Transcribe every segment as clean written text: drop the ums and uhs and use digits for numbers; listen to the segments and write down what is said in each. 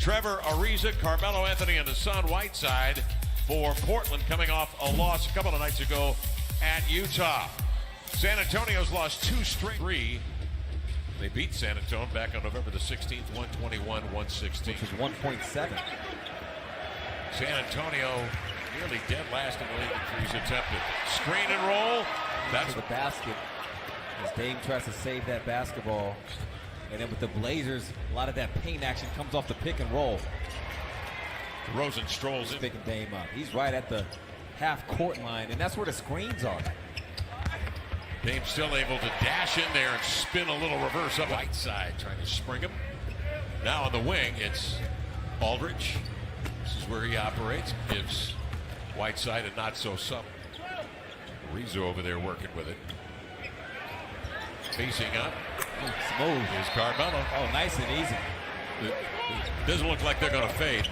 Trevor Ariza, Carmelo Anthony, and Hassan Whiteside for Portland, coming off a loss a couple of nights ago at Utah. San Antonio's lost 2 straight. They beat San Antonio back on November the 16th, 121-116. Which was 1.7. San Antonio nearly dead last in the league in threes attempted. Screen and roll. That's the basket. As Dame tries to save that basketball. And then with the Blazers, a lot of that paint action comes off the pick and roll. DeRozan strolls in. Picking Dame up. He's right at the half-court line, and that's where the screens are. Dame still able to dash in there and spin a little reverse up Whiteside, trying to spring him. Now on the wing, it's Aldridge. This is where he operates. Gives Whiteside a not-so-some. Rizzo over there working with it. Facing up. Smooth. Here's Carmelo. Oh, nice and easy. It doesn't look like they're going to fade.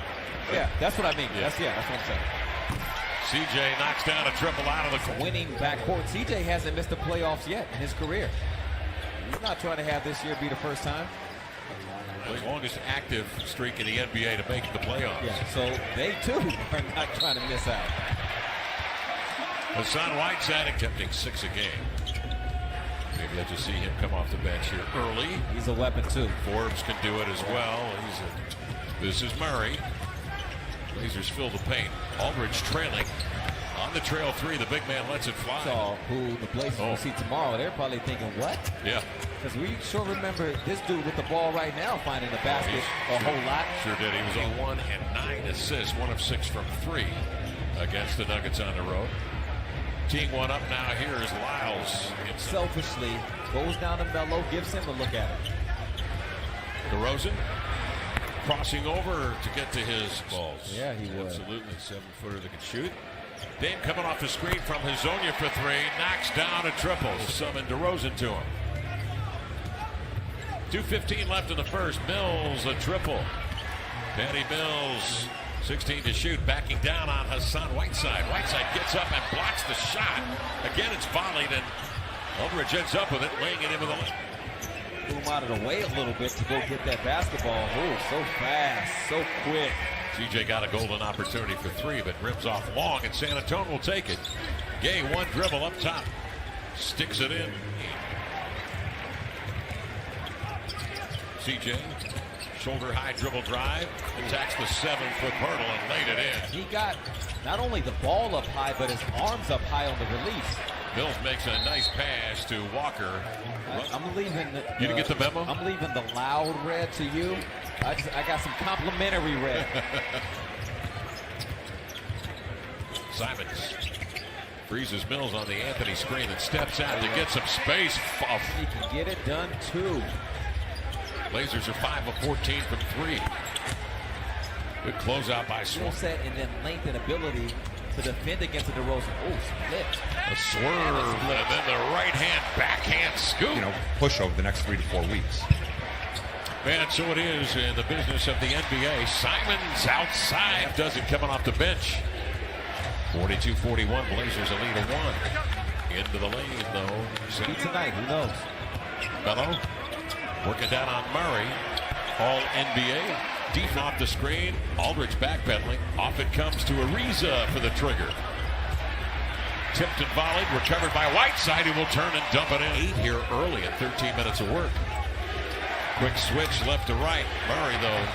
Yeah, that's what I mean. Yeah. That's what I'm saying. CJ knocks down a triple out of the court. Winning backcourt. CJ hasn't missed the playoffs yet in his career. He's not trying to have this year be the first time. The longest active streak in the NBA to make the playoffs. Yeah, so they too are not trying to miss out. Hassan Whiteside attempting 6 a game. Maybe let's just see him come off the bench here early. He's a weapon too. Forbes can do it as well. This is Murray. Blazers fill the paint. Aldridge trailing. On the trail 3, the big man lets it fly. So who the Blazers will see tomorrow, they're probably thinking, what? Yeah. Because we sure remember this dude with the ball right now finding the basket a whole lot. Sure did. He was on 1 and 9 assists, 1 of 6 from 3 against the Nuggets on the road. Teeing one up now here is Lyles. Selfishly goes down to Melo, gives him a look at it. DeRozan crossing over to get to his balls. Yeah, he would. Absolutely. 7-footer that can shoot. Dame coming off the screen from Hazonia for 3. Knocks down a triple. Summon DeRozan to him. 2:15 left in the first. Mills a triple. Patty Mills, 16 to shoot. Backing down on Hassan Whiteside. Whiteside gets up and blocks the shot. Again, it's volleyed, and Aldridge ends up with it, laying it in with a left. Move out of the way a little bit to go get that basketball. Oh, so fast, so quick. CJ got a golden opportunity for 3, but rims off long, and San Antonio will take it. Gay, one dribble up top. Sticks it in. CJ, shoulder high dribble drive. Attacks the 7-foot hurdle and laid it in. He got not only the ball up high, but his arms up high on the release. Mills makes a nice pass to Walker. I'm leaving. You didn't get the memo? I'm leaving the loud red to you. I got some complimentary red. Simons freezes Mills on the Anthony screen and steps out to get some space. He can get it done too. Blazers are 5 of 14 from 3. Good closeout by Swan. Set and then length and ability to defend against the DeRozan. Oh, split. A swerve, and then the right hand backhand scoop. Push over the next 3 to 4 weeks. Man, so it is in the business of the NBA. Simons outside, does it coming off the bench. 42-41, Blazers a lead of 1. Into the lane, though. Maybe tonight, who knows? Melo working down on Murray. All NBA. Deep off the screen. Aldridge backpedaling. Off it comes to Ariza for the trigger. Tipped and volleyed. Recovered by Whiteside, who will turn and dump it in. 8 here early in 13 minutes of work. Quick switch left to right. Murray, though,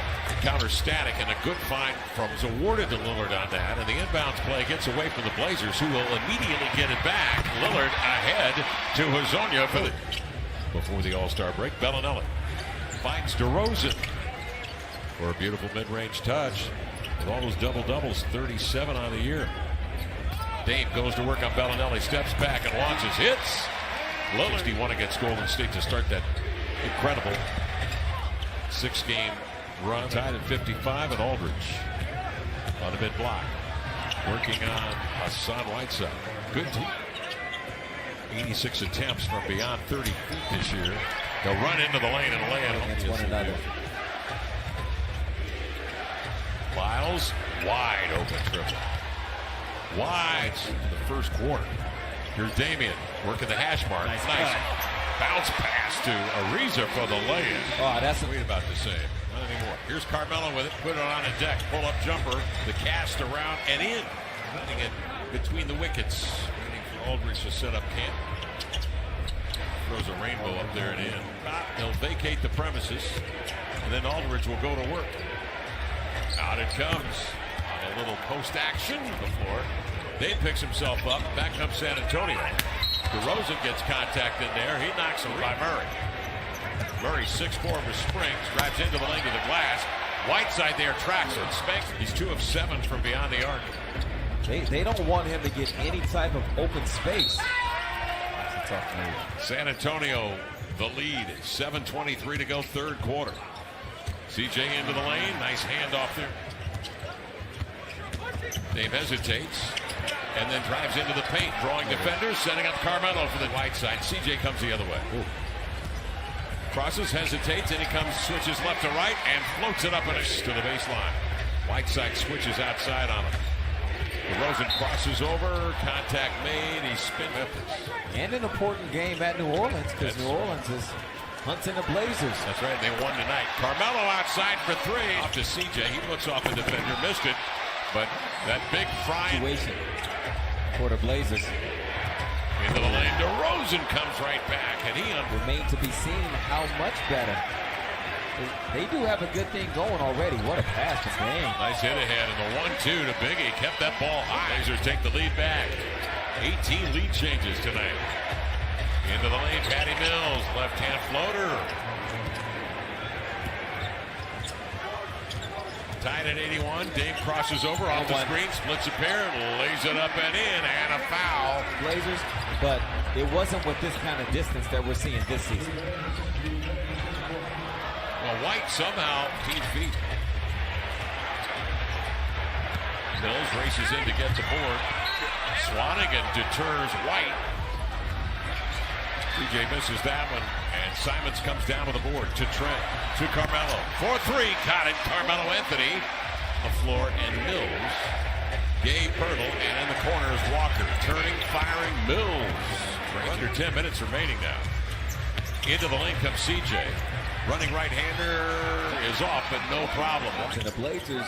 counter static, and a good find was awarded to Lillard on that. And the inbounds play gets away from the Blazers, who will immediately get it back. Lillard ahead to Hazonia before the All-Star break. Bellinelli finds DeRozan for a beautiful mid-range touch. With all those double-doubles, 37 on the year. Dame goes to work on Bellinelli, steps back and launches, hits. Lillard 61 against Golden State to start that incredible 6-game run. Tied at 55, and Aldridge on the mid-block. Working on Hassan Whiteside. Good team. 86 attempts from beyond 30 feet this year. They'll run into the lane and lay it against one another. Lyles, wide open triple. Wide in the first quarter. Here's Damian working the hash mark. Nice bounce pass to Ariza for the lay-in. Oh, that's what about to say. Not anymore. Here's Carmelo with it. Put it on a deck. Pull up jumper. The cast around and in. Putting it between the wickets. Waiting for Aldridge to set up camp. Throws a rainbow up there and in. He'll vacate the premises. And then Aldridge will go to work. Out it comes. A little post action on the floor. Dave picks himself up. Back comes San Antonio. DeRozan gets contact in there. He knocks him by Murray. Murray 6'4" with springs. Drives into the lane of the glass. Whiteside there tracks it. Spanks. He's 2 of 7 from beyond the arc. They don't want him to get any type of open space. That's a tough move. San Antonio, the lead. 7:23 to go, third quarter. CJ into the lane. Nice handoff there. Dave hesitates and then drives into the paint, drawing defenders, setting up Carmelo for the Whiteside. CJ comes the other way. Ooh. Crosses, hesitates, and he comes, switches left to right, and floats it up and to the baseline. Whiteside switches outside on him. DeRozan crosses over, contact made, he spins Memphis. And an important game at New Orleans, because New Orleans is hunting the Blazers. That's right, they won tonight. Carmelo outside for 3. Off to CJ, he looks off the defender, missed it. But that big frying situation for the Blazers. Into the lane, DeRozan comes right back, and he remains to be seen how much better. They do have a good thing going already. What a pass to Dame. Nice hit ahead, and the 1-2 to Biggie kept that ball high. Blazers take the lead back. 18 lead changes tonight. Into the lane, Patty Mills, left-hand floater. Tied at 81. Dame crosses over off the screen, splits a pair, lays it up and in, and a foul. Blazers, but it wasn't with this kind of distance that we're seeing this season. Well, White somehow 15 feet. Mills races in to get the board. Swanigan deters White. DJ misses that one, and Simons comes down with the board to Trent, to Carmelo. 4-3, got it. Carmelo Anthony, the floor, and Mills. Gabe Pirtle, and in the corner is Walker. Turning, firing, Mills. Under 10 minutes remaining now. Into the lane comes CJ. Running right-hander is off, but no problem. And the Blazers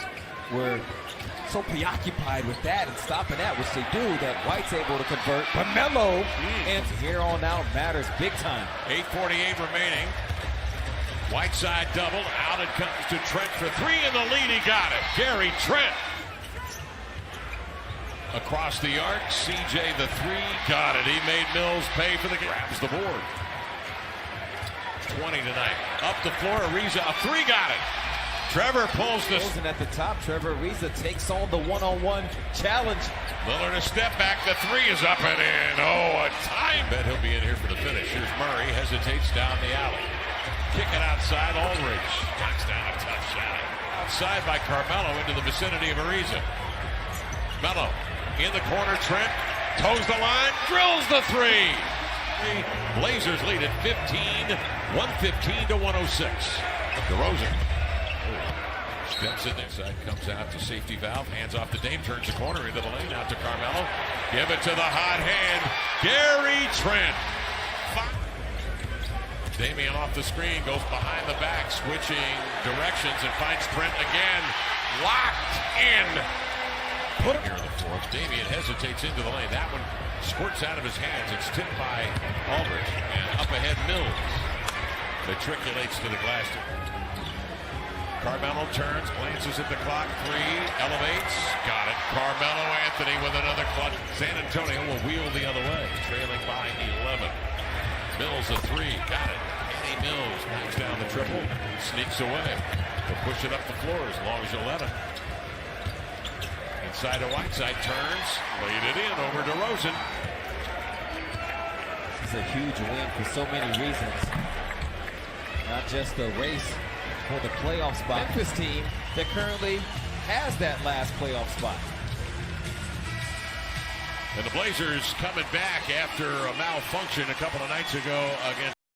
were so preoccupied with that and stopping that, which they do, that White's able to convert. But Melo, and here on out matters big time. 8:48 remaining. Whiteside double. Out it comes to Trent for 3 in the lead. He got it. Gary Trent. Across the arc. CJ the 3. Got it. He made Mills pay for the grabs the board. 20 tonight. Up the floor. Ariza, a 3. Got it. Trevor pulls this. And at the top, Trevor Ariza takes on the one-on-one challenge. Lillard a step back. The 3 is up and in. Oh, a time. Bet he'll be in here for the finish. Here's Murray. Hesitates down the alley. Kick it outside. Aldridge knocks down a tough shot. Outside by Carmelo into the vicinity of Ariza. Melo in the corner. Trent toes the line. Drills the 3. The Blazers lead at 15. 115 to 106. DeRozan. Steps in there, side comes out to safety valve, hands off to Dame, turns the corner into the lane, out to Carmelo. Give it to the hot hand, Gary Trent. Damian off the screen, goes behind the back, switching directions and finds Trent again. Locked in. Put here on the fourth. Damian hesitates into the lane. That one squirts out of his hands. It's tipped by Aldridge. And up ahead, Mills. Matriculates to the glass. Carmelo turns, glances at the clock. 3, elevates, got it. Carmelo Anthony with another clutch. San Antonio will wheel the other way, trailing by 11. Mills a 3, got it. Eddie Mills knocks down the triple, sneaks away. He'll push it up the floor as long as you let him. Inside to Whiteside, turns, laid it in over DeRozan. It's a huge win for so many reasons. Not just the race for the playoff spot. Memphis team that currently has that last playoff spot. And the Blazers coming back after a malfunction a couple of nights ago against